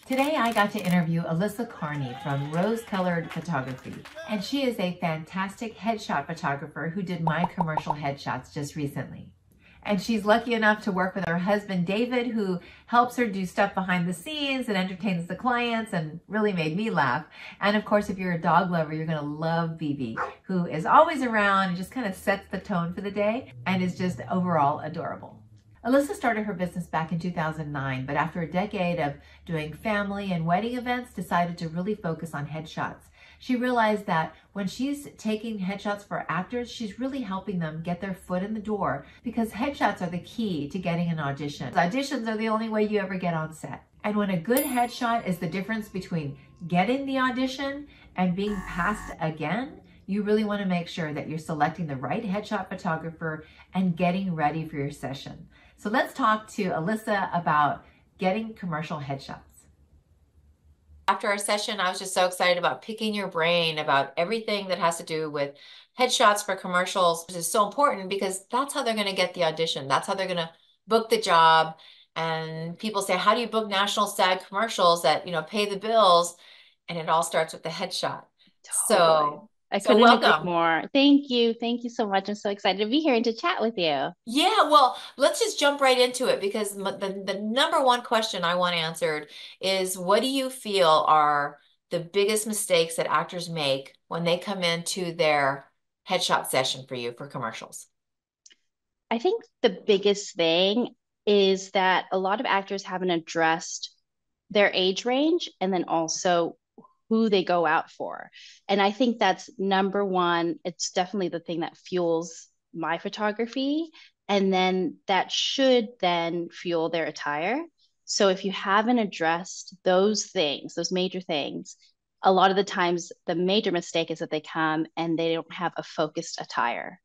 Today I got to interview Alyssa Kearney from Rose Colored Photography, and she is a fantastic headshot photographer who did my commercial headshots just recently. And she's lucky enough to work with her husband David, who helps her do stuff behind the scenes and entertains the clients and really made me laugh. And of course, if you're a dog lover, you're gonna love Bibi, who is always around and just kind of sets the tone for the day and is just overall adorable. Alyssa started her business back in 2009, but after a decade of doing family and wedding events, decided to really focus on headshots. She realized that when she's taking headshots for actors, she's really helping them get their foot in the door because headshots are the key to getting an audition. Auditions are the only way you ever get on set. And when a good headshot is the difference between getting the audition and being passed again, you really want to make sure that you're selecting the right headshot photographer and getting ready for your session. So let's talk to Alyssa about getting commercial headshots. After our session, I was just so excited about picking your brain about everything that has to do with headshots for commercials, which is so important because that's how they're going to get the audition. That's how they're going to book the job. And people say, how do you book national SAG commercials that, pay the bills? And it all starts with the headshot. Totally. So, I so couldn't agree welcome. more. Thank you. Thank you so much. I'm so excited to be here and to chat with you. Yeah, well, let's just jump right into it because the number one question I want answered is what do you feel are the biggest mistakes that actors make when they come into their headshot session for you for commercials? I think the biggest thing is that a lot of actors haven't addressed their age range and then also who they go out for. And I think that's number one. It's definitely the thing that fuels my photography. And then that should then fuel their attire. So if you haven't addressed those things, those major things, a lot of the times the major mistake is that they come and they don't have a focused attire.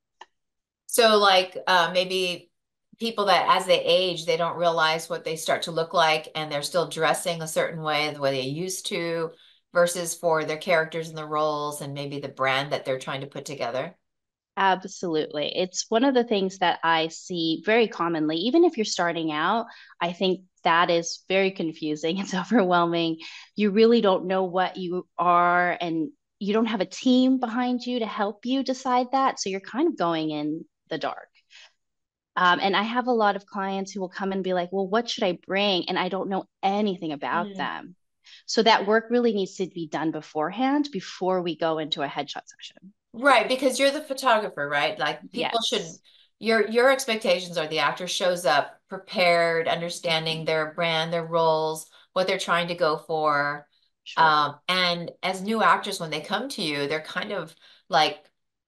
So like maybe people that as they age, they don't realize what they start to look like and they're still dressing a certain way, the way they used to, versus for their characters and the roles and maybe the brand that they're trying to put together. Absolutely. It's one of the things that I see very commonly. Even if you're starting out, I think that is very confusing. It's overwhelming. You really don't know what you are, and you don't have a team behind you to help you decide that. So you're kind of going in the dark. And I have a lot of clients who will come and be like, well, what should I bring? And I don't know anything about Mm. them. So that work really needs to be done beforehand before we go into a headshot session. Right, because you're the photographer, right? Like people should Yes. your expectations are the actor shows up prepared, understanding their brand, their roles, what they're trying to go for. Sure. And as new actors, when they come to you, they're kind of like,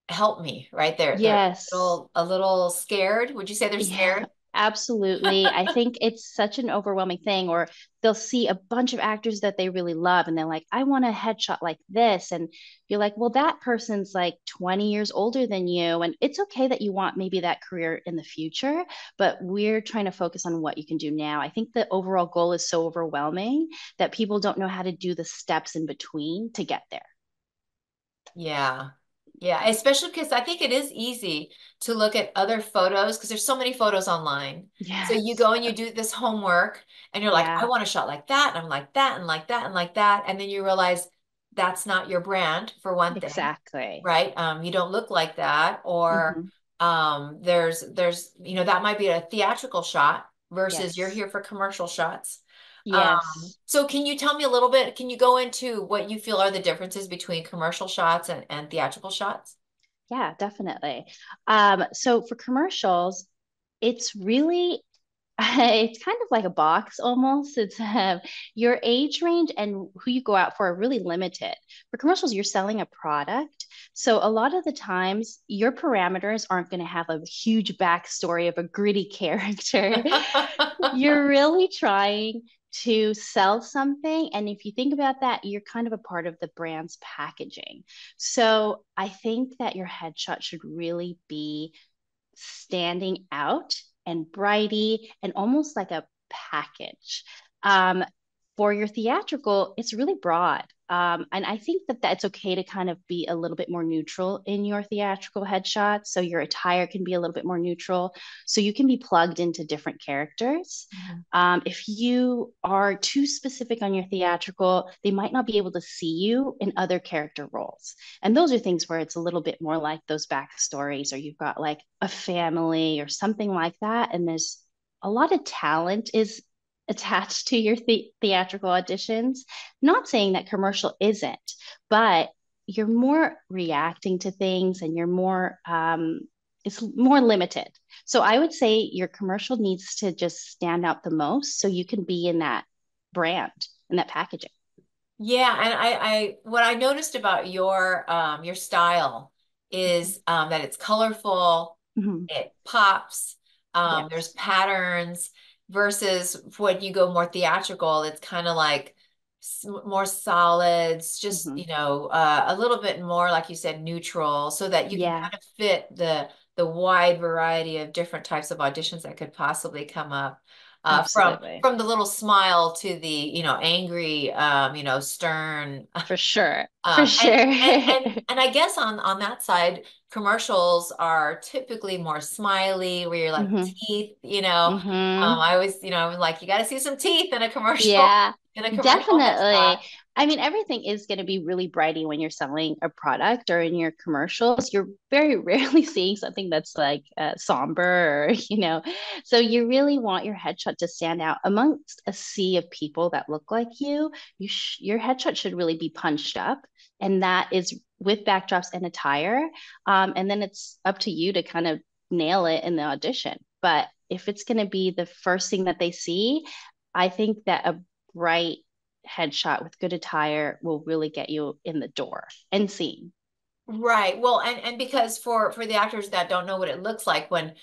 help me, right? They're Yes. a little scared. Would you say they're Yeah, scared? absolutely. I think it's such an overwhelming thing, or they'll see a bunch of actors that they really love and they're like, I want a headshot like this. And you're like, well, that person's like 20 years older than you. And it's okay that you want maybe that career in the future, but we're trying to focus on what you can do now. I think the overall goal is so overwhelming that people don't know how to do the steps in between to get there. Yeah. Yeah, especially because I think it is easy to look at other photos because there's so many photos online. So you Yes. go and you do this homework and you're like, I Yeah, want a shot like that, and I'm like that, and like that, and like that. And then you realize that's not your brand for one thing, exactly. right? You don't look like that, or Hmm. that might be a theatrical shot versus you're Yes. here for commercial shots. Yes. So can you tell me a little bit, can you go into what you feel are the differences between commercial shots and theatrical shots? Yeah, definitely. So for commercials, it's really it's kind of like a box almost. It's your age range and who you go out for are really limited. For commercials, you're selling a product. So a lot of the times, your parameters aren't going to have a huge backstory of a gritty character. You're really trying to sell something. And if you think about that, you're kind of a part of the brand's packaging. So I think that your headshot should really be standing out and brighty and almost like a package. For your theatrical, it's really broad. And I think that that's okay to kind of be a little bit more neutral in your theatrical headshots. So your attire can be a little bit more neutral. So you can be plugged into different characters. Mhm. If you are too specific on your theatrical, they might not be able to see you in other character roles. And those are things where it's a little bit more like those backstories, or you've got like a family or something like that. And there's a lot of talent is attached to your theatrical auditions. Not saying that commercial isn't, but you're more reacting to things and you're more, it's more limited. So I would say your commercial needs to just stand out the most so you can be in that brand and that packaging. Yeah, and what I noticed about your style is that it's colorful, Mm-hmm. it pops, there's Yes. patterns versus when you go more theatrical, it's kind of like more solids, just Mm-hmm. a little bit more, like you said, neutral, so that you can Yeah, kind of fit the wide variety of different types of auditions that could possibly come up. absolutely. From the little smile to the angry, stern. For sure. For um, and and sure. and I guess on that side, commercials are typically more smiley, where you're like Mm-hmm. teeth. Mm-hmm. I always, like you got to see some teeth in a commercial, Yeah, in a commercial headshot. definitely. I mean, everything is going to be really brighty when you're selling a product or in your commercials. You're very rarely seeing something that's like somber or, so you really want your headshot to stand out amongst a sea of people that look like you. Your headshot should really be punched up, and that is with backdrops and attire. And then it's up to you to kind of nail it in the audition. But if it's going to be the first thing that they see, I think that a bright headshot with good attire will really get you in the door and seen. Right. Well, and because for the actors that don't know what it looks like when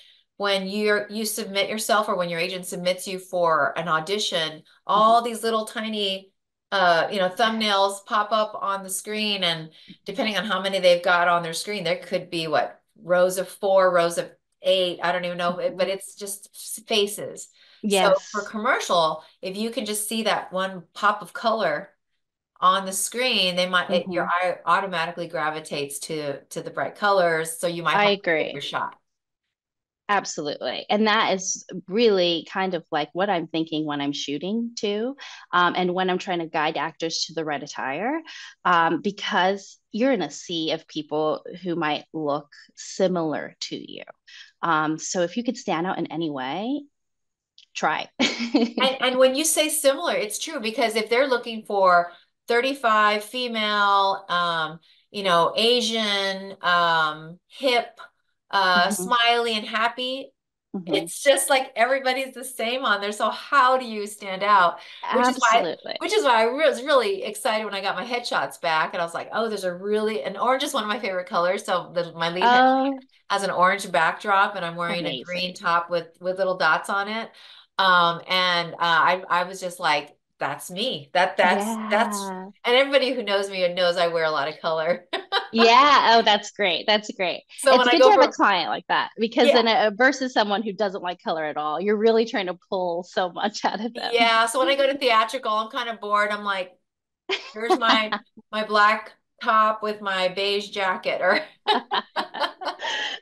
you submit yourself, or when your agent submits you for an audition, Mhm. all these little tiny thumbnails pop up on the screen, and depending on how many they've got on their screen, there could be what, rows of 4, rows of 8, I don't even know, but Mhm. it's just faces. So for Yes, commercial, if you can just see that one pop of color on the screen, your hmm, eye automatically gravitates to the bright colors, so you might I have a bigger agree. shot. Absolutely. And that is really kind of like what I'm thinking when I'm shooting too. And when I'm trying to guide actors to the right attire, because you're in a sea of people who might look similar to you. So if you could stand out in any way, try. And when you say similar, it's true, because if they're looking for 35 female, Asian, hip, Mhm, smiley and happy, mhm. it's just like everybody's the same on there. So how do you stand out? Which is why, Absolutely. was really excited when I got my headshots back, and I was like, oh, an orange is one of my favorite colors. So my lead headshot Oh, has an orange backdrop, and I'm wearing a green amazing. top with little dots on it. And I was just like, that's me. That's, Yeah. and everybody who knows me knows I wear a lot of color. Yeah. Oh, that's great. That's great. So It's when I good to go have a for, client like that because yeah, then versus someone who doesn't like color at all, you're really trying to pull so much out of them. yeah. So when I go to theatrical, I'm kind of bored. I'm like, here's my black top with my beige jacket, or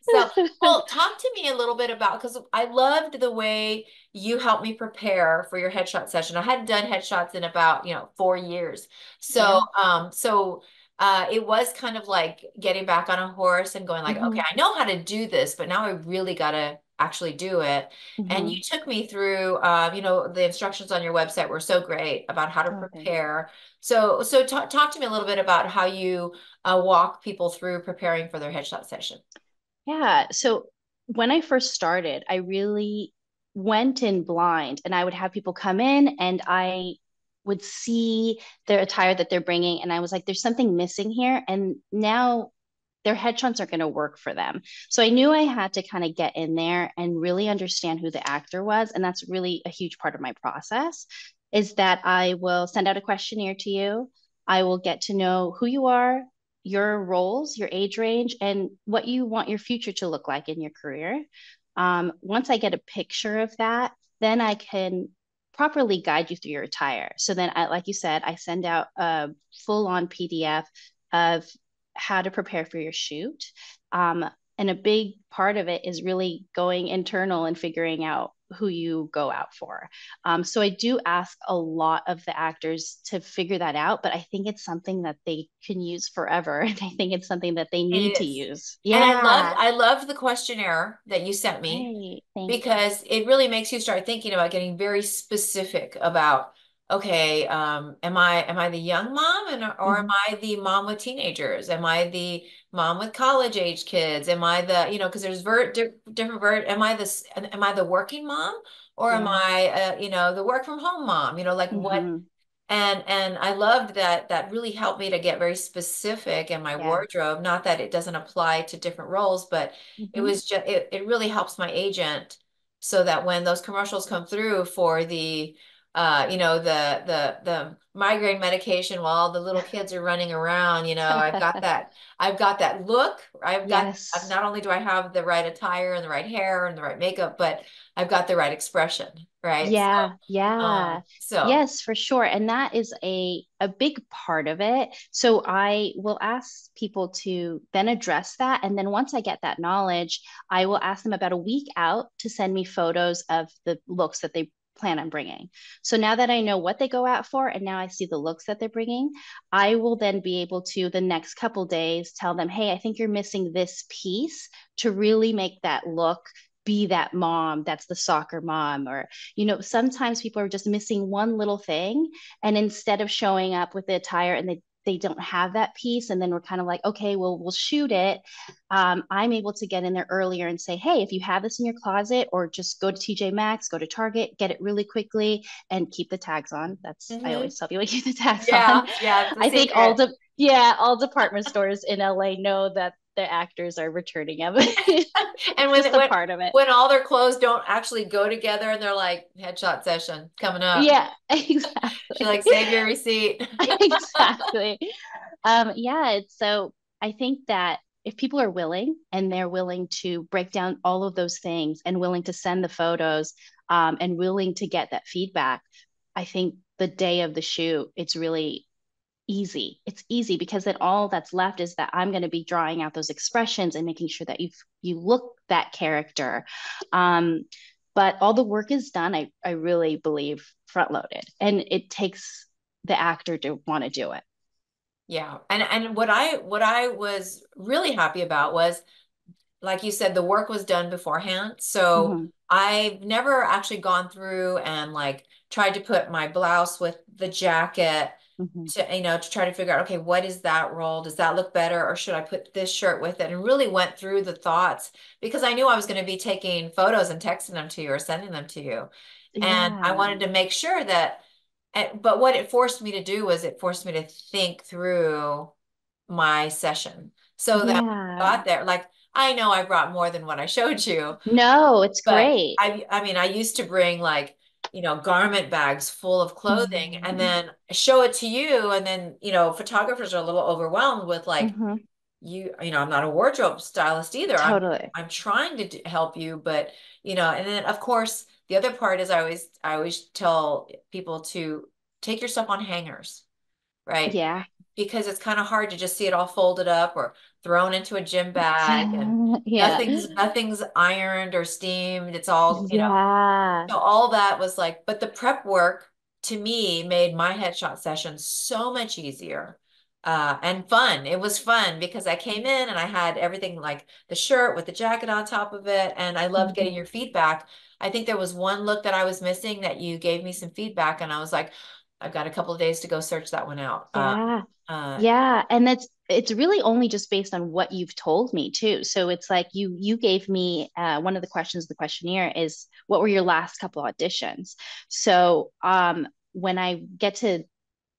so, well, talk to me a little bit about, because I loved the way you helped me prepare for your headshot session. I hadn't done headshots in about, 4 years. So, Yeah. it was kind of like getting back on a horse and going like, okay, Hmm. I know how to do this, but now I really got to actually do it. And you Hmm. took me through, the instructions on your website were so great about how to Oh, thanks. prepare. So talk to me a little bit about how you walk people through preparing for their headshot session. Yeah. So when I first started, I really went in blind and I would have people come in and I would see their attire that they're bringing. And I was like, there's something missing here. And now their headshots are going to work for them. So I knew I had to kind of get in there and really understand who the actor was. And that's really a huge part of my process is that I will send out a questionnaire to you. I will get to know who you are, your roles, your age range, and what you want your future to look like in your career. Once I get a picture of that, then I can properly guide you through your attire. So then, like you said, I send out a full on PDF of how to prepare for your shoot. Um, and a big part of it is really going internal and figuring out who you go out for. So I do ask a lot of the actors to figure that out, but I think it's something that they can use forever. And I think it's something that they It need to is. use. And Yeah. I loved the questionnaire that you sent me Great. Thank you. because it really makes you start thinking about getting very specific about, okay, am I the young mom or am Mhm. I the mom with teenagers? Am I the mom with college age kids? Am I the, because there's different am I the working mom or am Yeah. I the work from home mom? Like what. Hmm. And I loved that that really helped me to get very specific in my Yeah. wardrobe. Not that it doesn't apply to different roles, but it Hmm. was just it really helps my agent so that when those commercials come through for the the migraine medication while all the little kids are running around, I've got that look. I've Yes. not only do I have the right attire and the right hair and the right makeup, but I've got the right expression, right? Yeah, yeah. So Yes, for sure. And that is a big part of it. So I will ask people to then address that. And then once I get that knowledge, I will ask them about a week out to send me photos of the looks that they plan on bringing. So now that I know what they go out for and now I see the looks that they're bringing, I will then be able to the next couple days tell them, "Hey, I think you're missing this piece to really make that look be that mom that's the soccer mom," or sometimes people are just missing one little thing. And instead of showing up with the attire and they don't have that piece, and then we're kind of like, okay, well, we'll shoot it. I'm able to get in there earlier and say, hey, if you have this in your closet, or just go to TJ Maxx, go to Target, get it really quickly, and keep the tags on. I hmm. always tell people keep the tags on. Yeah, yeah, it's a I think secret. all department stores in LA know that the actors are returning them. And It's just a part of it. when all their clothes don't actually go together and they're like headshot session coming up. Yeah, She exactly. like save your receipt. Exactly. Yeah, it's so I think that if people are willing and they're willing to break down all of those things and willing to send the photos, and willing to get that feedback, I think the day of the shoot, it's really easy. It's easy because then all that's left is that I'm going to be drawing out those expressions and making sure that you look that character. Um, but all the work is done, I really believe, front loaded, and it takes the actor to want to do it. Yeah. And what I was really happy about was, like you said, the work was done beforehand. So Hmm. I've never actually gone through and like tried to put my blouse with the jacket Hmm. to try to figure out, okay, what is that role? Does that look better? Or should I put this shirt with it? And really went through the thoughts because I knew I was going to be taking photos and texting them to you or sending them to you. And I Yeah. wanted to make sure that, but what it forced me to do was it forced me to think through my session so that when I Yeah. got there, like I know I brought more than what I showed you, No, it's but great. I mean, I used to bring like, garment bags full of clothing and Hmm. then show it to you. And then, photographers are a little overwhelmed with like, Hmm. I'm not a wardrobe stylist either. Totally. I'm trying to help you, but and then of course the other part is I always tell people to take your stuff on hangers, right? Yeah. Because it's kind of hard to just see it all folded up or thrown into a gym bag and Yeah. nothing's ironed or steamed. It's all, Yeah. so all that was like, but the prep work to me made my headshot session so much easier. And fun. It was fun because I came in and I had everything like the shirt with the jacket on top of it. And I loved getting your Hmm. feedback. I think there was one look that I was missing that you gave me some feedback, and I was like, I've got a couple of days to go search that one out. Yeah. Uh, Yeah, and it's really only just based on what you've told me too. So it's like you gave me one of the questions of the questionnaire is what were your last couple auditions? So when I get to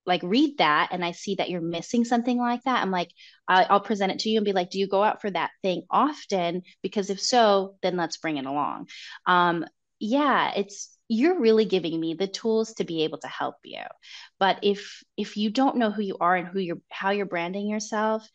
like read that and I see that you're missing something like that, I'm like, I'll present it to you and be like, do you go out for that thing often? Because if so, then let's bring it along. Um, yeah, it's you're really giving me the tools to be able to help you. But if you don't know who you are and who you're how you're branding yourself,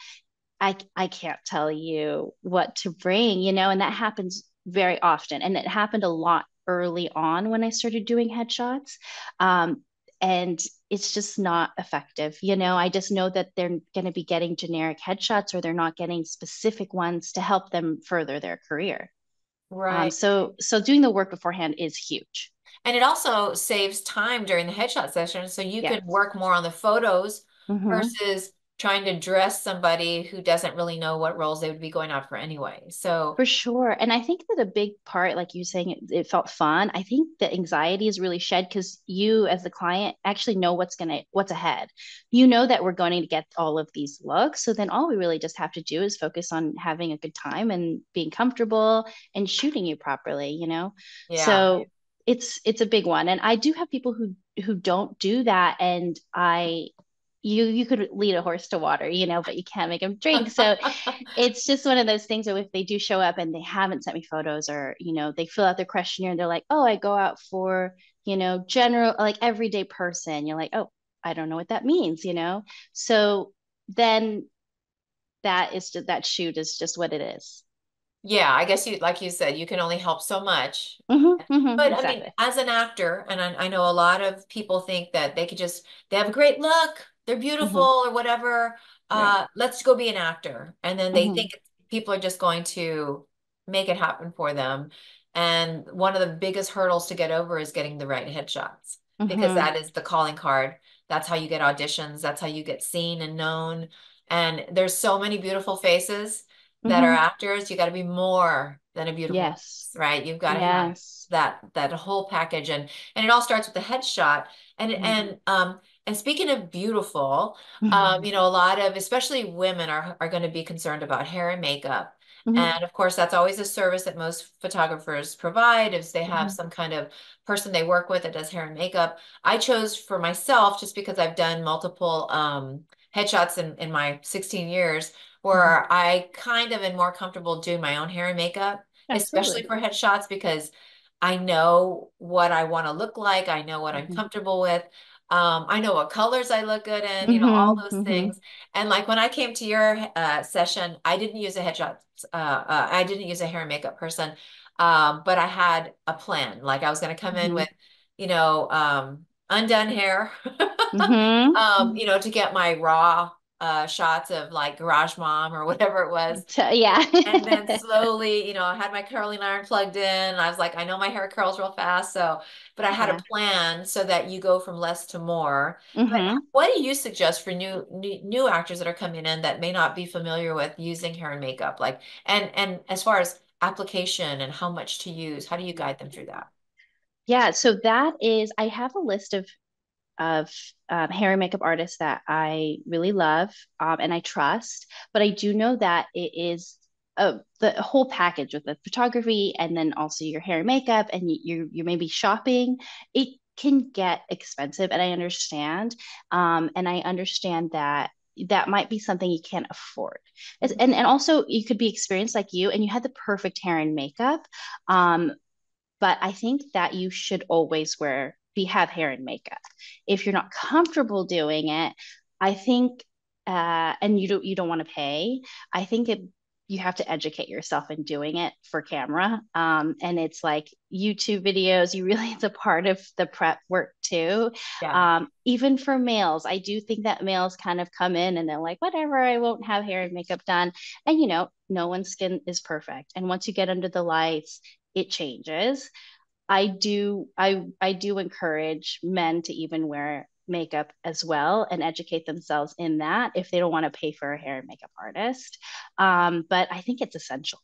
I can't tell you what to bring, and that happens very often. And it happened a lot early on when I started doing headshots. Um, and it's just not effective. I just know that they're going to be getting generic headshots, or they're not getting specific ones to help them further their career. Right. So doing the work beforehand is huge. And it also saves time during the headshot session. So you Yeah. can work more on the photos Hmm. versus trying to dress somebody who doesn't really know what roles they would be going out for anyway. So For sure. And I think that a big part, like you saying, it felt fun. I think the anxiety is really shed because you, as the client, actually know what's ahead. You know that we're going to get all of these looks. So then all we really just have to do is focus on having a good time and being comfortable and shooting you properly. yeah. So it's a big one. And I do have people who don't do that. And you could lead a horse to water, but you can't make them drink. So it's just one of those things where if they do show up and they haven't sent me photos, or they fill out their questionnaire and they're like, oh, I go out for general, like everyday person. You're like, oh, I don't know what that means. So then that shoot is just what it is. Yeah, I guess like you said, you can only help so much. But I mean, Exactly. as an actor, and I know a lot of people think that they have a great look, they're beautiful Hmm. or whatever. Right. Let's go be an actor. And then they Hmm. think people are just going to make it happen for them. And one of the biggest hurdles to get over is getting the right headshots, because Hmm. that is the calling card. That's how you get auditions. That's how you get seen and known. And there's so many beautiful faces that are Hmm. actors. You got to be more than a beautiful Yes. face, right? You've got to have Yes. that whole package, and it all starts with the headshot. And Hmm. and speaking of beautiful, Hmm. a lot of especially women are going to be concerned about hair and makeup. Hmm. And of course, that's always a service that most photographers provide is they have Hmm. some kind of person they work with that does hair and makeup. I chose for myself just because I've done multiple headshots in my 16 years Hmm. where I kind of am more comfortable doing my own hair and makeup, especially Absolutely. for headshots, because I know what I want to look like. I know what I'm Hmm. comfortable with. I know what colors I look good in, all Hmm. those Hmm. things. And like when I came to your session, I didn't use a headshot. I didn't use a hair and makeup person, but I had a plan. Like I was going to come in Hmm. with, undone hair, Hmm. to get my raw shots of like Garage Mom or whatever it was. Yeah. And then slowly, I had my curling iron plugged in. I was like, I know my hair curls real fast. So, but I had a Yeah. plan so that you go from less to more. But Hmm. what do you suggest for new actors that are coming in that may not be familiar with using hair and makeup? Like, and as far as application and how much to use, how do you guide them through that? Yeah. So I have a list of hair and makeup artists that I really love, and I trust. But I do know that it is the whole package with the photography and then also your hair and makeup, and you may be shopping. It can get expensive, and I understand. And I understand that that might be something you can't afford. And also you could be experienced like you, and you had the perfect hair and makeup. Um, but I think that you should always have hair and makeup. If you're not comfortable doing it, I think, and you don't want to pay. I think you have to educate yourself in doing it for camera. And it's like YouTube videos. It's a part of the prep work too. Yeah. Even for males, I do think that males kind of come in and they're like, whatever, I won't have hair and makeup done. And no one's skin is perfect. And once you get under the lights, it changes. I do encourage men to even wear makeup as well and educate themselves in that if they don't want to pay for a hair and makeup artist. But I think it's essential.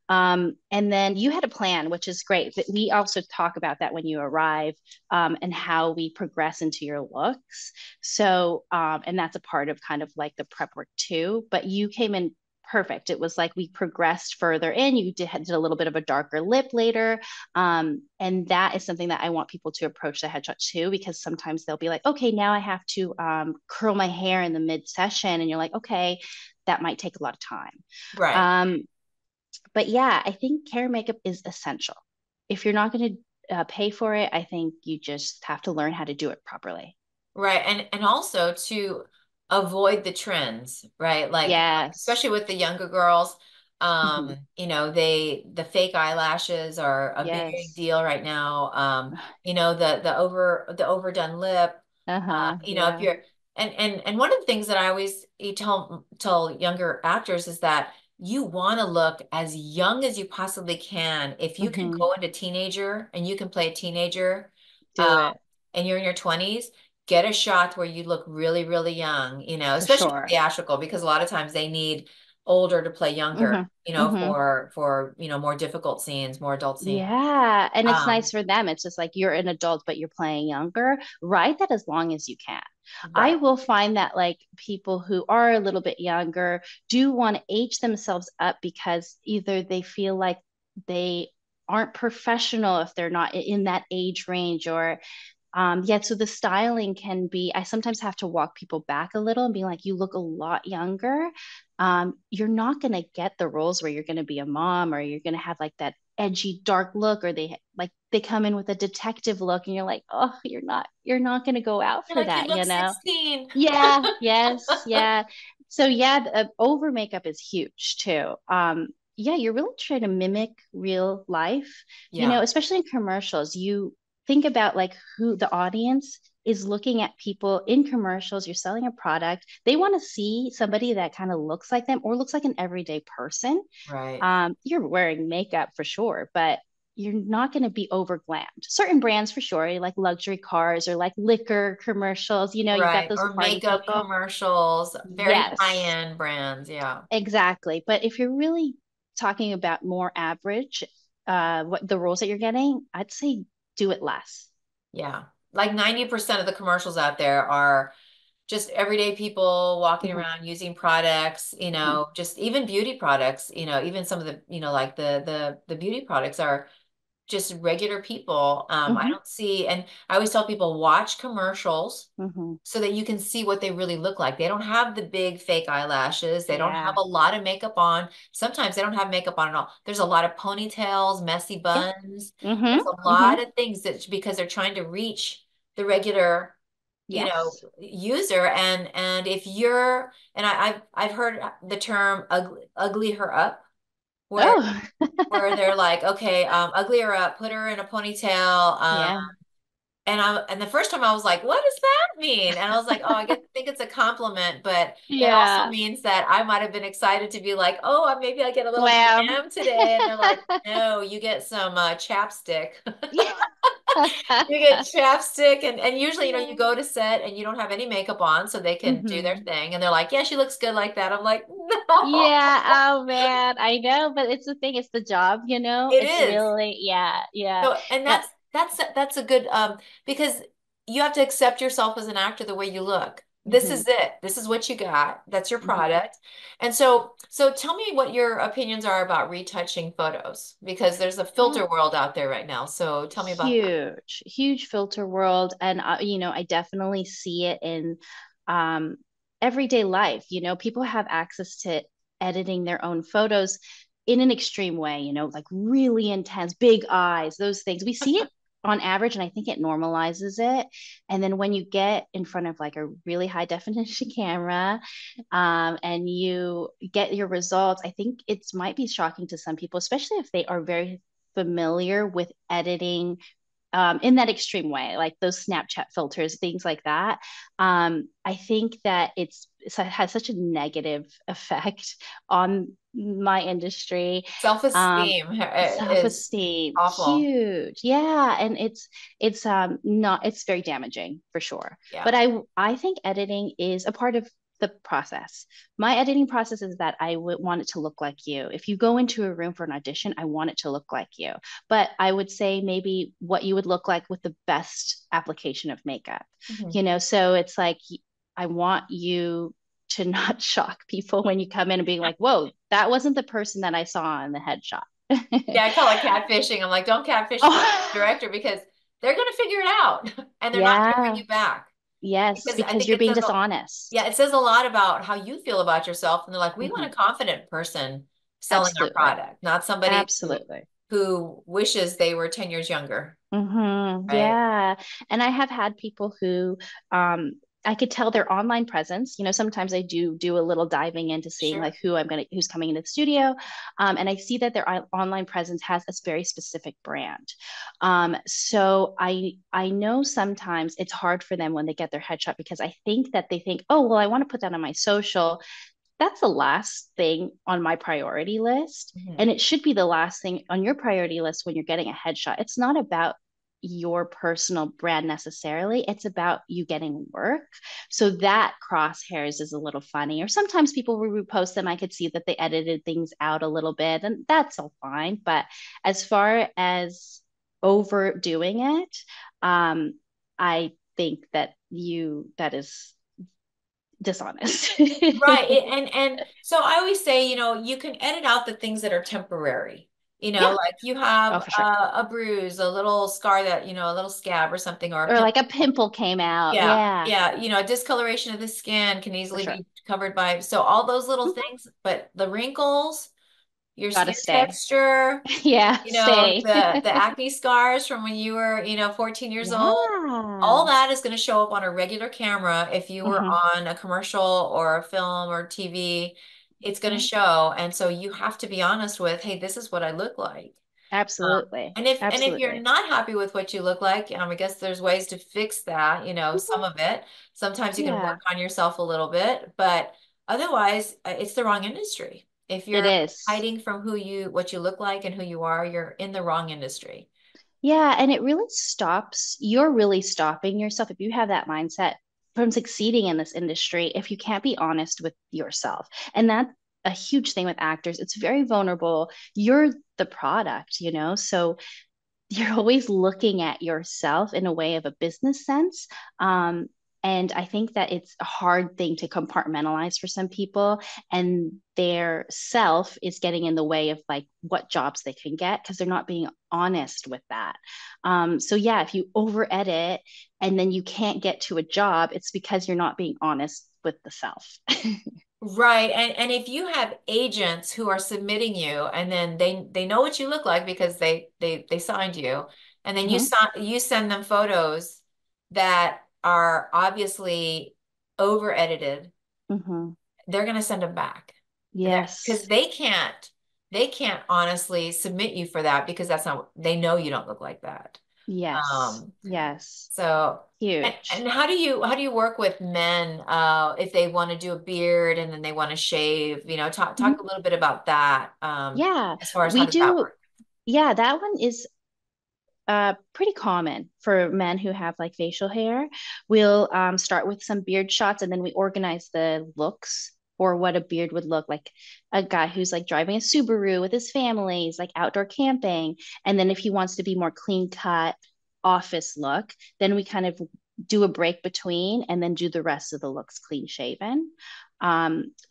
And then you had a plan, which is great. But we also talk about that when you arrive, and how we progress into your looks. So, and that's a part of kind of like the prep work too. But you came in perfect. It was like we progressed further in. You did a little bit of a darker lip later. And that is something that I want people to approach the headshot too, because sometimes they'll be like, okay, now I have to curl my hair in the mid session. And you're like, okay, that might take a lot of time. Right. Um, but yeah, I think hair and makeup is essential. If you're not going to pay for it, I think you just have to learn how to do it properly. Right. And also to avoid the trends, right? Like Yes. especially with the younger girls. Hmm. The fake eyelashes are a big Yes. deal right now. The overdone lip. Uh-huh. If Yeah. you're and one of the things that I always tell younger actors is that you want to look as young as you possibly can. If you can Hmm. go into teenager and you can play a teenager, Do um, it and you're in your 20s, get a shot where you look really, really young, for especially with sure. theatrical, because a lot of times they need older to play younger, Hmm. Hmm. for more difficult scenes, more adult scenes. Yeah. And it's Um, nice for them. It's just like you're an adult, but you're playing younger. Ride that as long as you can. I right, will find that like people who are a little bit younger do want to age themselves up because either they feel like they aren't professional if they're not in that age range or yeah, so the styling can be, I sometimes have to walk people back a little and be like, you look a lot younger. You're not going to get the roles where you're going to be a mom or you're going to have like that edgy dark look or they come in with a detective look and you're like, oh, you're not going to go out you're for like, you that, look you know? 16. Yeah, yes, yeah. So yeah, over makeup is huge too. Yeah, you're really trying to mimic real life, Yeah, especially in commercials. You think about like who the audience is looking at people in commercials. You're selling a product. They want to see somebody that kind of looks like them or looks like an everyday person. right. You're wearing makeup for sure, but you're not going to be over glammed. Certain brands for sure, like luxury cars or like liquor commercials, you got Right. those Or party makeup people. commercials, very Yes, high-end brands. Yeah. exactly. But if you're really talking about more average, what the roles that you're getting, I'd say do it less. Yeah. Like 90% of the commercials out there are just everyday people walking Hmm. around using products, Hmm. just even beauty products, even some of the, like the beauty products are just regular people. I Hmm. don't see, and I always tell people watch commercials Hmm. so that you can see what they really look like. They don't have the big fake eyelashes. They don't have Yeah. a lot of makeup on. Sometimes they don't have makeup on at all. There's a lot of ponytails, messy Yeah. buns. Hmm. There's a Hmm. lot of things that because they're trying to reach the regular, Yes. user. And if you're, and I've heard the term ugly her up, where Oh, they're like, okay, ugly her up, put her in a ponytail, yeah. and the first time I was like, what does that mean? And I was like, oh, think it's a compliment, but it also Yeah. means that I might have been excited to be like, oh, maybe I get a little Glam. glam today. And they're like, no, you get some chapstick. Yeah. You get chapstick, and usually, you Yeah. go to set and you don't have any makeup on, so they can do their Hmm. thing. And they're like, yeah, she looks good like that. I'm like, no, Yeah. Oh man, I know, but it's the thing. It's the job, it It's is. really, yeah, yeah. So, and That, that's a good because you have to accept yourself as an actor the way you look. This hmm. is it. This is what you got. That's your Hmm. product. And so tell me what your opinions are about retouching photos because there's a filter Oh, world out there right now. So tell me about that. huge, huge filter world. And, I definitely see it in um, everyday life. People have access to editing their own photos in an extreme way, like really intense, big eyes, those things. We see it on average, and I think it normalizes it. And then when you get in front of like a really high definition camera, and you get your results, I think it might be shocking to some people, especially if they are very familiar with editing in that extreme way, like those Snapchat filters, things like that. I think that it has such a negative effect on my industry. Um, Self-esteem is Self-esteem, awful. huge, yeah, and it's not it's very damaging for sure. Yeah. But I think editing is a part of the process. My editing process is that I would want it to look like you. If you go into a room for an audition, I want it to look like you. But I would say maybe what you would look like with the best application of makeup. Mhm. So it's like I want you to not shock people when you come in and being like, whoa, that wasn't the person that I saw in the headshot. Yeah, I call it catfishing. I'm like, don't catfish the Oh, director because they're going to figure it out and they're not going to bring yeah. you back. Yes, Because I because think you're it being says, dishonest. yeah, it says a lot about how you feel about yourself. And they're like, we want Hmm. a confident person selling our Absolutely. product, not somebody Absolutely. who wishes they were 10 years younger, right? Yeah. And I have had people who, I could tell their online presence. Sometimes I do a little diving into seeing Sure. like who's coming into the studio, and I see that their online presence has a very specific brand. So I know sometimes it's hard for them when they get their headshot because I think that they think, oh well, I want to put that on my social. That's the last thing on my priority list. Mhm. And it should be the last thing on your priority list when you're getting a headshot. It's not about your personal brand necessarily. It's about you getting work. So that crosshairs is a little funny. Or sometimes people will repost them. I could see that they edited things out a little bit, and that's all fine. But as far as overdoing it, I think that is dishonest. Right. And so I always say, you can edit out the things that are temporary. Yeah. Like you have Oh, for sure. a bruise, a little scar that, a little scab or something, or a Or pimple. like a pimple came out. Yeah. Yeah, Yeah. A discoloration of the skin can for easily sure. be covered by, so all those little Mhm. things, but the wrinkles, your Gotta skin stay. texture, Yeah, stay. the acne scars from when you were, 14 years old, all Yeah. that is going to show up on a regular camera if you were Hmm. on a commercial or a film or TV. It's going to Hmm. show. And so you have to be honest with, hey, this is what I look like. Absolutely. And if you're Absolutely. not happy with what you look like, I guess there's ways to fix that, some Mhm. of it. Sometimes you can Yeah, work on yourself a little bit, but otherwise, it's the wrong industry. If it you're is. hiding from what you look like and who you are, you're in the wrong industry. Yeah, and it really stops, you're really stopping yourself if you have that mindset from succeeding in this industry if you can't be honest with yourself. And that's a huge thing with actors. It's very vulnerable. You're the product. So you're always looking at yourself in a way of a business sense. Um, and I think that it's a hard thing to compartmentalize for some people, and their self is getting in the way of like what jobs they can get because they're not being honest with that. So yeah, if you over edit and then you can't get to a job, it's because you're not being honest with the self. Right. And if you have agents who are submitting you and then they know what you look like because they signed you, and then Hmm. you send them photos that are obviously over edited, Hmm. they're going to send them back. Because Yes. they can't honestly submit you for that because they know you don't look like that. Yes. Um, Yes. so, and Huge. how do you work with men if they want to do a beard and then they want to shave? Talk a little bit about that Yeah, as far as how we does that do. work? Yeah, that one is pretty common for men who have like facial hair. We'll start with some beard shots and then we organize the looks for what a beard would look like. A guy who's like driving a Subaru with his family, he's like outdoor camping. And then if he wants to be more clean cut office look, then we kind of do a break between and then do the rest of the looks clean shaven.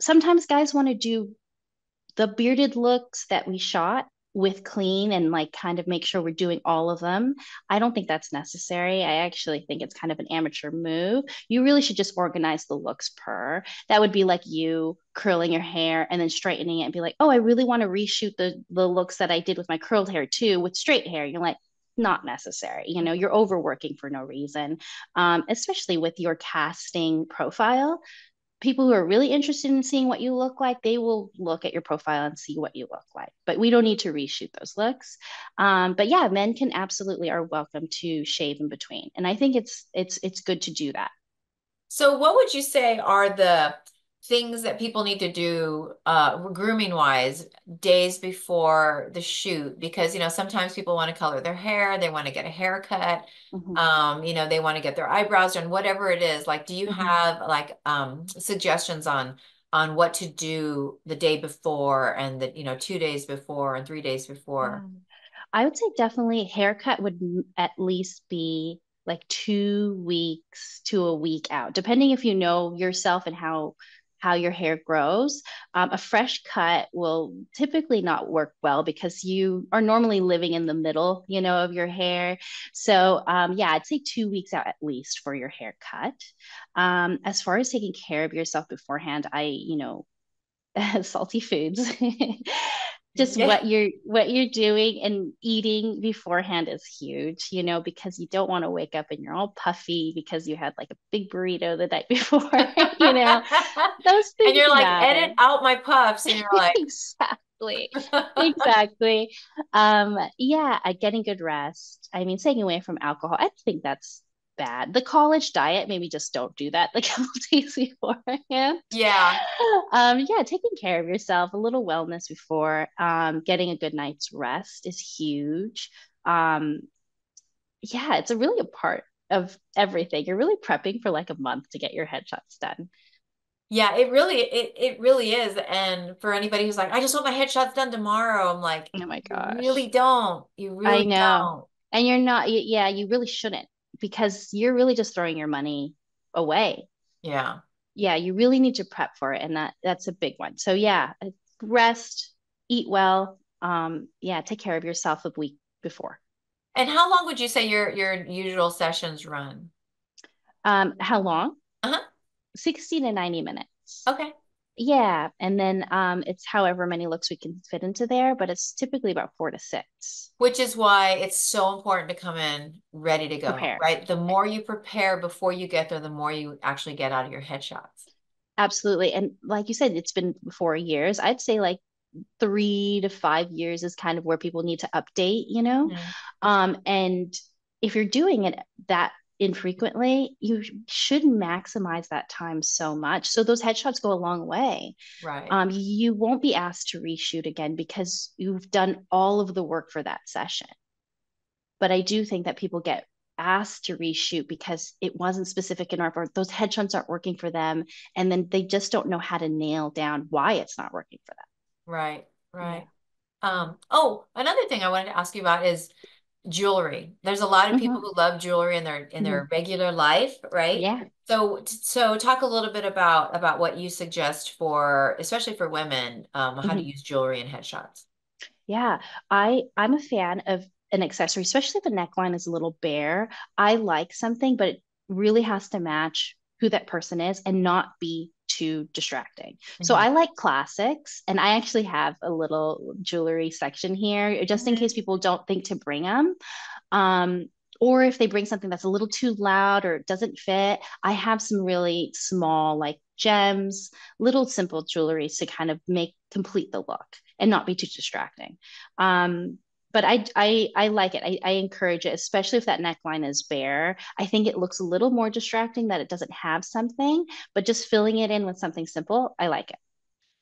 Sometimes guys want to do the bearded looks that we shot with clean and like kind of make sure we're doing all of them. I don't think that's necessary. I actually think it's kind of an amateur move. You really should just organize the looks per. That would be like you curling your hair and then straightening it and be like, oh, I really want to reshoot the looks that I did with my curled hair too with straight hair. You're like, not necessary. You're overworking for no reason, especially with your casting profile. People who are really interested in seeing what you look like, they will look at your profile and see what you look like. But we don't need to reshoot those looks. But yeah, men can absolutely are welcome to shave in between, and I think it's good to do that. So what would you say are the things that people need to do grooming wise days before the shoot? Because, sometimes people want to color their hair, they want to get a haircut, Mm-hmm. they want to get their eyebrows done, whatever it is. Like, do you Mm-hmm. have like suggestions on what to do the day before and 2 days before and 3 days before? Yeah. I would say definitely haircut would at least be like 2 weeks to a week out, depending if you know yourself and how your hair grows. A fresh cut will typically not work well because you are normally living in the middle of your hair. So yeah, I'd say 2 weeks out at least for your haircut. As far as taking care of yourself beforehand, salty foods. just Yeah. what you're doing and eating beforehand is huge, because you don't want to wake up and you're all puffy because you had like a big burrito the night before, you know. Those And things you're like, edit matter. out my puffs. And you're like, Exactly. Exactly. Yeah, getting good rest. I mean, staying away from alcohol. I think that's bad. The college diet, maybe just don't do that the couple days beforehand. yeah. Yeah, taking care of yourself, a little wellness before, getting a good night's rest is huge. Um, yeah, it's a part of everything. You're really prepping for like a month to get your headshots done. Yeah, it really is. And for anybody who's like, I just want my headshots done tomorrow, I'm like, Oh my you really gosh. don't. You I really know. don't. And you're not, yeah, you really shouldn't because you're really just throwing your money away. Yeah. Yeah, you really need to prep for it. And that's a big one. So yeah, rest, eat well. Yeah, take care of yourself a week before. And how long would you say your usual sessions run? How long? Uh-huh. 60 to 90 minutes. Okay. Yeah. And then it's however many looks we can fit into there, but it's typically about 4 to 6. Which is why it's so important to come in ready to go, Prepared. right? The more you prepare before you get there, the more you actually get out of your headshots. Absolutely. And like you said, it's been 4 years. I'd say like 3 to 5 years is kind of where people need to update. Mhm. And if you're doing it that infrequently, you should maximize that time so much. So those headshots go a long way. Right. You won't be asked to reshoot again because you've done all of the work for that session. But I do think that people get asked to reshoot because it wasn't specific enough or those headshots aren't working for them. And then they just don't know how to nail down why it's not working for them. Right. Yeah. Right. Oh, another thing I wanted to ask you about is jewelry. There's a lot of people Hmm. who love jewelry in their Hmm. regular life, right? Yeah. So talk a little bit about what you suggest for, especially for women, how to Hmm. use jewelry in headshots. Yeah. I'm a fan of an accessory, especially if the neckline is a little bare. I like something, but it really has to match who that person is and not be too distracting. So Hmm. I like classics, and I actually have a little jewelry section here just in case Hmm. people don't think to bring them. Um, or if they bring something that's a little too loud or doesn't fit, I have some really small, like gems, little simple jewelries to kind of make complete the look and not be too distracting. But I like it. I encourage it, especially if that neckline is bare. I think it looks a little more distracting that it doesn't have something, but just filling it in with something simple, I like it.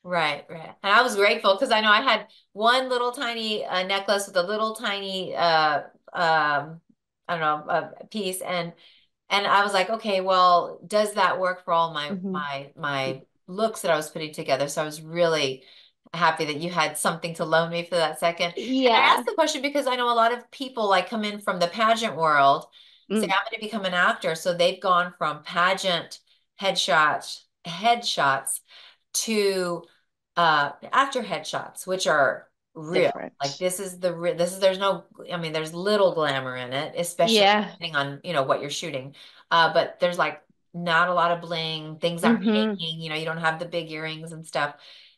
Right, right. And I was grateful because I know I had one little tiny necklace with a little tiny I don't know, piece and I was like, okay, well, does that work for all Hmm. my looks that I was putting together? So I was really happy that you had something to loan me for that second. And I Yeah. asked the question because I know a lot of people like come in from the pageant world, say Mm. I'm going to become an actor, so they've gone from pageant headshots to actor headshots, which are real. Like Different. this is there's no I mean there's little glamour in it, especially Yeah. depending on what you're shooting. But there's like not a lot of bling. Things aren't Hmm. hanging. You don't have the big earrings and stuff.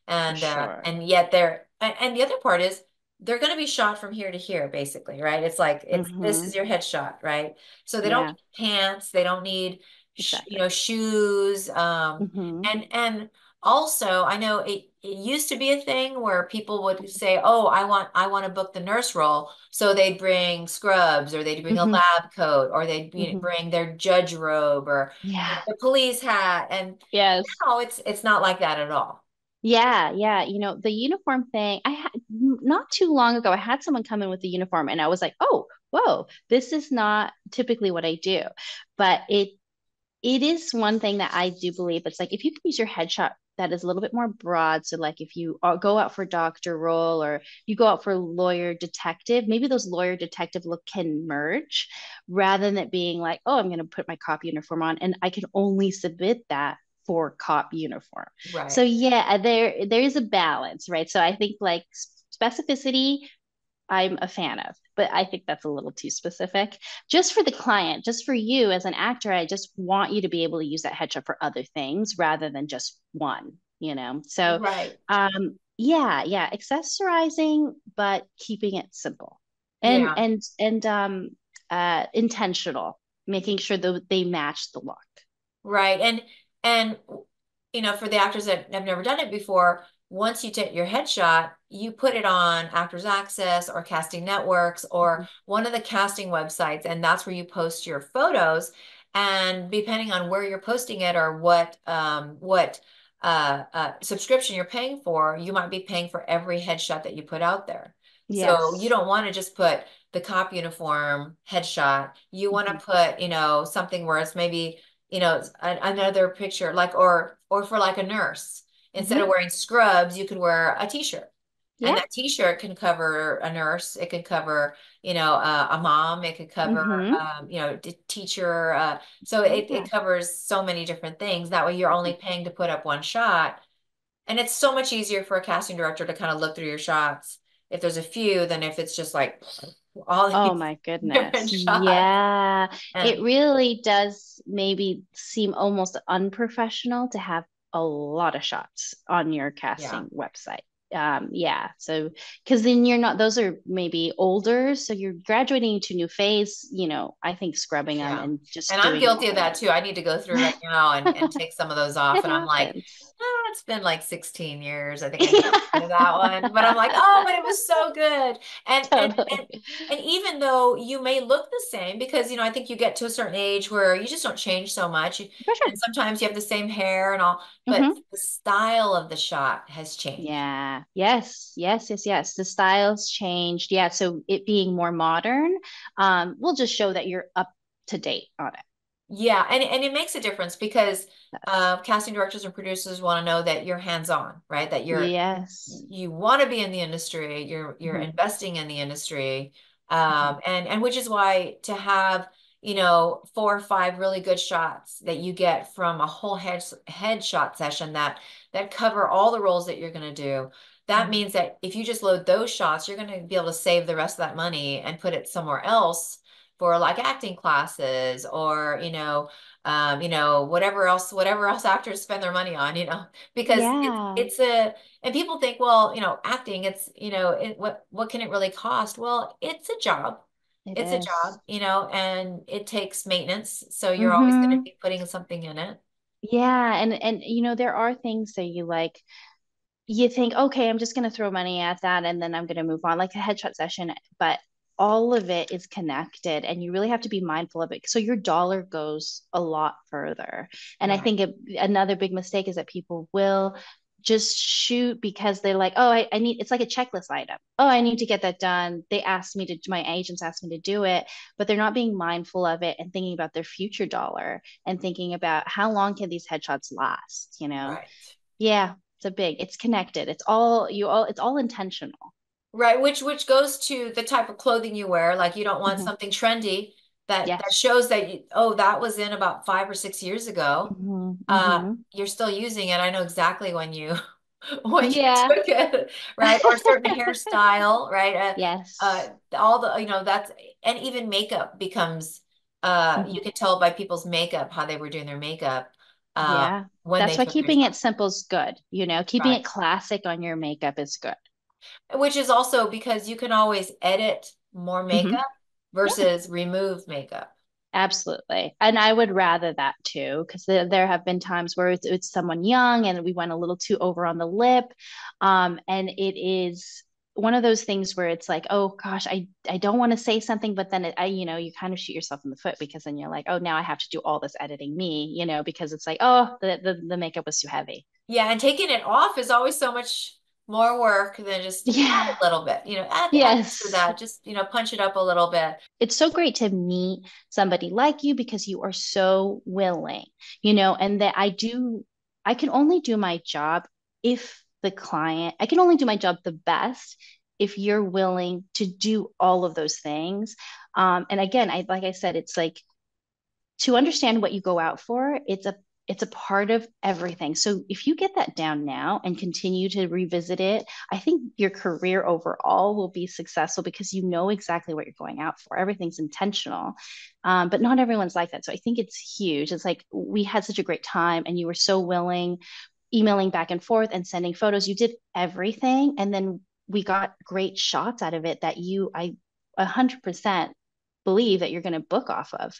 For sure. And yet and the other part is they're going to be shot from here to here, basically, right? It's like this Hmm. is your headshot, right? So they don't Yeah, need pants, they don't need exactly. shoes, Hmm. and also, I know it used to be a thing where people would say, "Oh, I want to book the nurse role," so they'd bring scrubs, or they'd bring a Hmm. lab coat, or they'd Hmm. bring their judge robe, or Yeah. the police hat. And Yes. now it's not like that at all. Yeah, yeah. The uniform thing, I had not too long ago, I had someone come in with the uniform and I was like, oh, whoa, this is not typically what I do. But it is one thing that I do believe. It's like if you can use your headshot that is a little bit more broad. So like if you go out for doctor role or you go out for lawyer detective, maybe those lawyer detective look can merge rather than it being like, oh, I'm going to put my cop uniform on and I can only submit that for cop uniform. So Right. yeah, there is a balance, right? So I think like specificity I'm a fan of, but I think that's a little too specific. Just for the client, just for you as an actor, I just want you to be able to use that headshot for other things rather than just one. So Right. yeah, accessorizing, but keeping it simple and Yeah. intentional, making sure that they match the look. Right. And for the actors that have never done it before, once you take your headshot, you put it on Actors Access or Casting Networks or Mhm. one of the casting websites, and that's where you post your photos. And depending on where you're posting it or what subscription you're paying for, you might be paying for every headshot that you put out there. So you Yes. don't want to just put the cop uniform headshot. You want to Mhm. put, something where it's maybe another picture like or for like a nurse instead of Mhm. wearing scrubs you could wear a t-shirt and Yeah. that t-shirt can cover a nurse, it could cover a mom, it could cover Mhm. teacher, so it Yeah. covers so many different things. That way you're only Mhm. paying to put up one shot, and it's so much easier for a casting director to kind of look through your shots if there's a few than if it's just like all Oh these my goodness. different shots. Yeah. It And really does maybe seem almost unprofessional to have a lot of shots on your yeah. casting website. Yeah. So, because then you're not, those are maybe older. So you're graduating to new phase, I think scrubbing them Yeah. and And just I'm doing it guilty of all that too. I need to go through right now and take some of those off. It And I'm like, happens. it's been like 16 years. I think I need to get rid of that one. But I'm like, oh, but it was so good. And and and Totally. and even though you may look the same, because I think you get to a certain age where you just don't change so much. For sure. And sometimes you have the same hair and all, but Hmm. the style of the shot has changed. Yeah. Yes. The styles changed. Yeah. So it being more modern, will just show that you're up to date on it. Yeah, and it makes a difference because Yes. casting directors and producers want to know that you're hands-on, right? That Yes. you want to be in the industry, you're Hmm. investing in the industry, Hmm. and which is why to have 4 or 5 really good shots that you get from a whole headshot session that cover all the roles that you're going to do. That means that if you just load those shots, you're going to be able to save the rest of that money and put it somewhere else for like acting classes or whatever else actors spend their money on, because Yeah, and people think, well, acting, it's, what can it really cost? Well, it's a job. it It's a is. job, and it takes maintenance. So you're always going to Hmm. be putting something in it. Yeah, and there are things that you think, okay, I'm just going to throw money at that and then I'm going to move on, like a headshot session. But all of it is connected and you really have to be mindful of it. So your dollar goes a lot further. And I Right. think another big mistake is that people will just shoot because they're like, oh, I need, it's like a checklist item. Oh, I need to get that done. My agents asked me to do it, but they're not being mindful of it and thinking about their future dollar and thinking about how long can these headshots last. Right. Yeah, it's connected. It's all intentional. Right, which goes to the type of clothing you wear. Like you don't want Hmm. something trendy that Yes. shows that that was in about 5 or 6 years ago. Hmm. Hmm. You're still using it. I know exactly when you when you Yeah. took it, right? Or a certain hairstyle, right? Yes. All the that's, and even makeup becomes you Hmm. can tell by people's makeup how they were doing their makeup Yeah. when That's they why took their keeping it shot. simple is good. Keeping Right. it classic on your makeup is good. Which is also because you can always edit more Hmm. makeup Yeah. versus remove makeup. Absolutely. And I would rather that too, because there have been times where it's someone young and we went a little too over on the lip. And it is one of those things where it's like, oh gosh, I don't want to say something, but then you kind of shoot yourself in the foot because then you're like, oh, now I have to do all this editing because it's like, oh, the makeup was too heavy. Yeah, and taking it off is always so much more work than just add Yeah. a little bit. Add this or Yes. that. Just punch it up a little bit. It's so great to meet somebody like you because you are so willing, and that I can only do my job I can only do my job the best if you're willing to do all of those things. And again, like I said, it's like to understand what you go out for, it's a part of everything. So if you get that down now and continue to revisit it, I think your career overall will be successful because you know exactly what you're going out for. Everything's intentional. But not everyone's like that. So I think it's huge. It's like we had such a great time and you were so willing. emailing back and forth and sending photos. You did everything. And then we got great shots out of it that I 100% believe that you're going to book off of,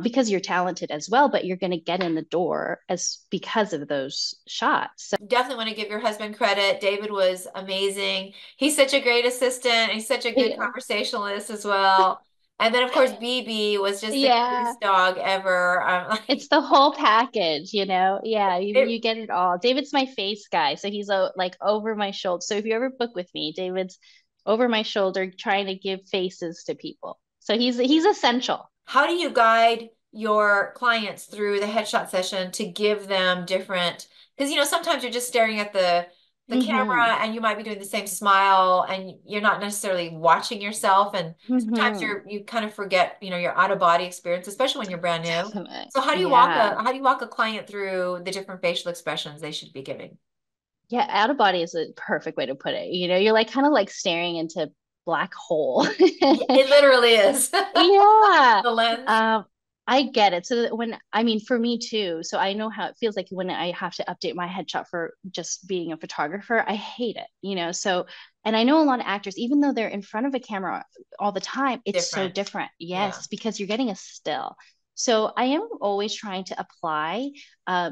because you're talented as well, but you're going to get in the door as because of those shots. So Definitely want to give your husband credit. David was amazing. He's such a great assistant. He's such a good yeah, conversationalist as well. And then, of course, BB was just the yeah, cutest dog ever. it's the whole package, you know. Yeah, you It, get it all. David's my face guy, so he's like over my shoulder. So if you ever book with me, David's over my shoulder trying to give faces to people. So he's essential. how do you guide your clients through the headshot session to give them different, because sometimes you're just staring at the Hmm. camera and you might be doing the same smile and you're not necessarily watching yourself, and sometimes Hmm. you kind of forget, your out of body experience, especially when you're brand new. Definitely. So Yeah. how do you walk a client through the different facial expressions they should be giving? Yeah, out of body is a perfect way to put it. You know, you're like kind of like staring into black hole. Yeah, it literally is. Yeah. The lens. Um, I get it. So I mean, for me too. So I know how it feels like when I have to update my headshot for just being a photographer. I hate it, you know. So, and I know a lot of actors, even though they're in front of a camera all the time, it's so Different. different. Yeah. Yes, because you're getting a still. So I am always trying to apply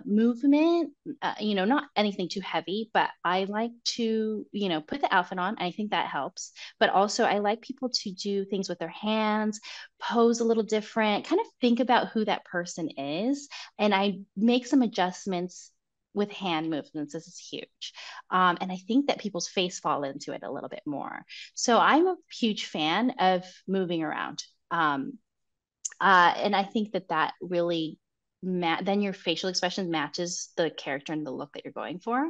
movement, not anything too heavy, but I like to, put the outfit on. I think that helps. But also, I like people to do things with their hands, pose a little different, kind of think about who that person is. And I make some adjustments with hand movements. This is huge. And I think that people's face fall into it a little bit more. So I'm a huge fan of moving around. And I think that that really then your facial expression matches the character and the look that you're going for.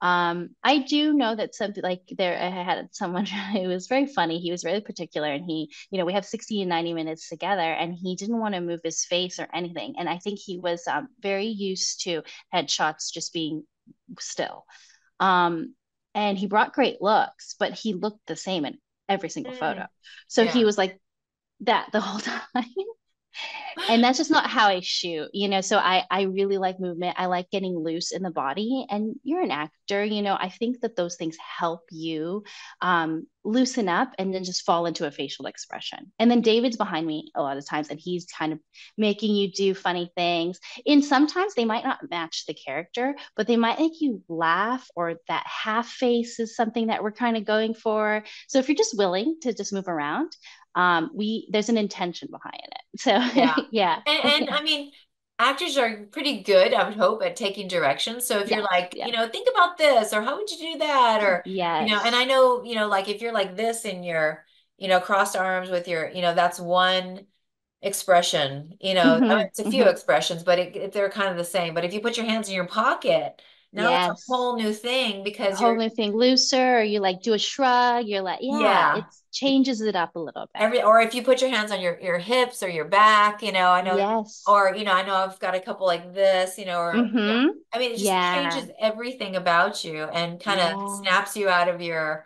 I do know that something like there, I had someone who was very funny. He was really particular, and we have 60 and 90 minutes together, and he didn't want to move his face or anything. And I think he was very used to headshots just being still. Um, and he brought great looks, but he looked the same in every single photo. Mm, So he yeah. was like that the whole time. And that's just not how I shoot, so I really like movement. I like getting loose in the body, and you're an actor, I think that those things help you loosen up and then just fall into a facial expression. And then David's behind me a lot of times, and he's kind of making you do funny things. And sometimes they might not match the character, but they might make you laugh, or that half face is something that we're kind of going for. So if you're just willing to just move around, we there's an intention behind it. So Yeah. yeah. And I mean, actors are pretty good, I would hope, at taking directions. So if you're Yes, like, yes, think about this, or how would you do that? Or, and I yes. know, like if you're like this in your, crossed arms with your, that's one expression, I mean, Hmm. it's a few Hmm. expressions, but they're kind of the same. But if you put your hands in your pocket, now it's a Yes. whole new thing A because whole you're, new thing, looser, or you like do a shrug, you're like, yeah, yeah. it changes it up a little bit. Or if you put your hands on your hips or your back, I know, Yes. or I know I've got a couple like this, or Mm-hmm. I mean, it just Yeah. changes everything about you and kind of Yeah. snaps you out of your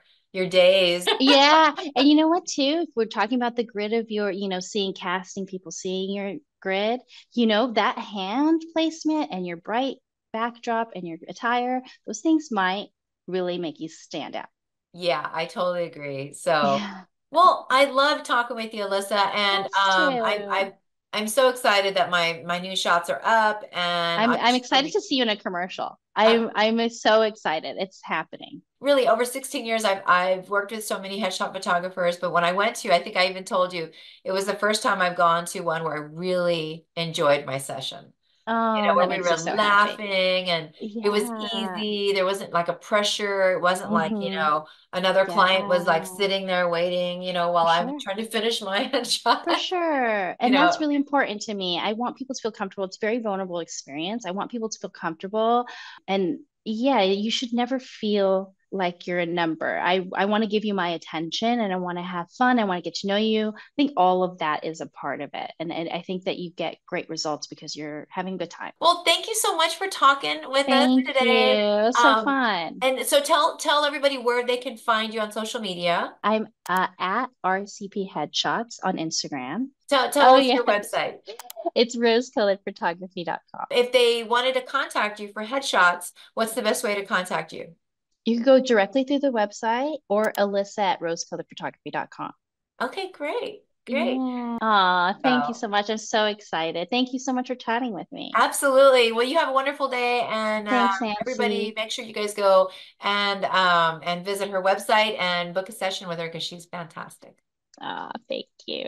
days. Yeah. And you know what, too? If we're talking about the grid of your, seeing casting people, seeing your grid, that hand placement and your bright backdrop and your attire, those things might really make you stand out. Yeah, I totally agree. So, Yeah. well, I love talking with you, Alyssa, and Us too. I'm so excited that my new shots are up and I'm auditions will excited be to see you in a commercial. uh, I'm so excited. It's happening. really over 16 years. I've worked with so many headshot photographers, but when I went to, I think I even told you, it was the first time I've gone to one where I really enjoyed my session. Oh, Where that we makes were you so happy. laughing and it was Yeah. easy. There wasn't like a pressure. It wasn't like, Hmm. another client was like Yeah. sitting there waiting, while For I'm sure. trying to finish my For headshot. sure. You And that's know, really important to me. I want people to feel comfortable. It's a very vulnerable experience. I want people to feel comfortable. And yeah, you should never feel like you're a number. I want to give you my attention, and I want to have fun. I want to get to know you. I think all of that is a part of it. And I think that you get great results because you're having a good time. well, thank you so much for talking with us Thank today. you. So Um, fun. and so tell everybody where they can find you on social media. I'm at RCP Headshots on Instagram. Tell Oh, us your yes. website. It's rosecoloredphotography.com. If they wanted to contact you for headshots, what's the best way to contact you? You can go directly through the website or Alyssa at rosecoloredphotography.com. Okay, great. Great. Yeah. Aw, thank you So, so much. I'm so excited. Thank you so much for chatting with me. absolutely. Well, you have a wonderful day, and Thanks, everybody, Nancy. make sure you guys go and visit her website and book a session with her because she's fantastic. Aw, thank you.